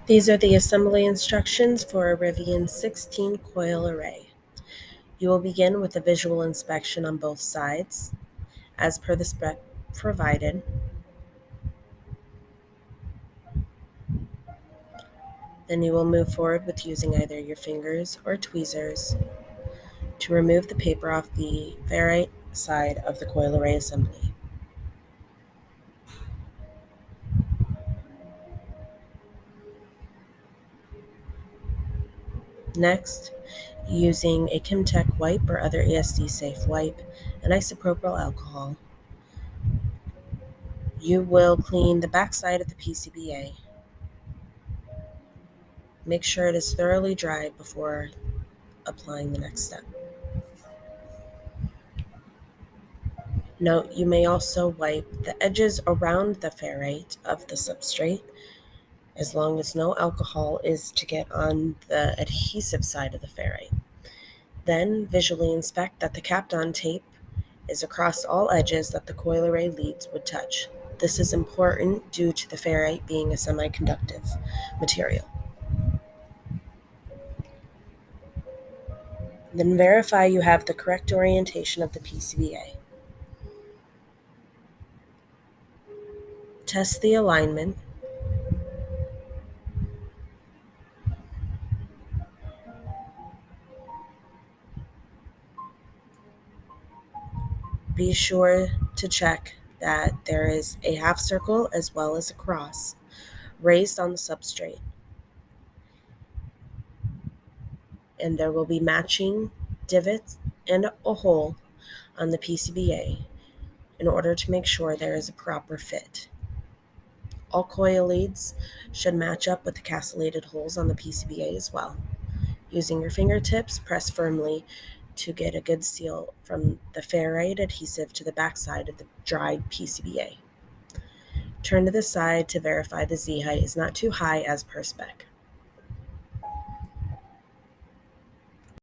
These are the assembly instructions for a Rivian 16 coil array. You will begin with a visual inspection on both sides, as per the spec provided. Then you will move forward with using either your fingers or tweezers to remove the paper off the ferrite side of the coil array assembly. Next, using a Kimtech wipe or other ASD-safe wipe and isopropyl alcohol, you will clean the back side of the PCBA. Make sure it is thoroughly dried before applying the next step. Note, you may also wipe the edges around the ferrite of the substrate, as long as no alcohol is to get on the adhesive side of the ferrite. Then visually inspect that the capped-on tape is across all edges that the coil array leads would touch. This is important due to the ferrite being a semiconductive material. Then verify you have the correct orientation of the PCBA. Test the alignment. Be sure to check that there is a half circle as well as a cross raised on the substrate, and there will be matching divots and a hole on the PCBA in order to make sure there is a proper fit. All coil leads should match up with the castellated holes on the PCBA as well. Using your fingertips, press firmly to get a good seal from the ferrite adhesive to the backside of the dried PCBA. Turn to the side to verify the Z height is not too high as per spec.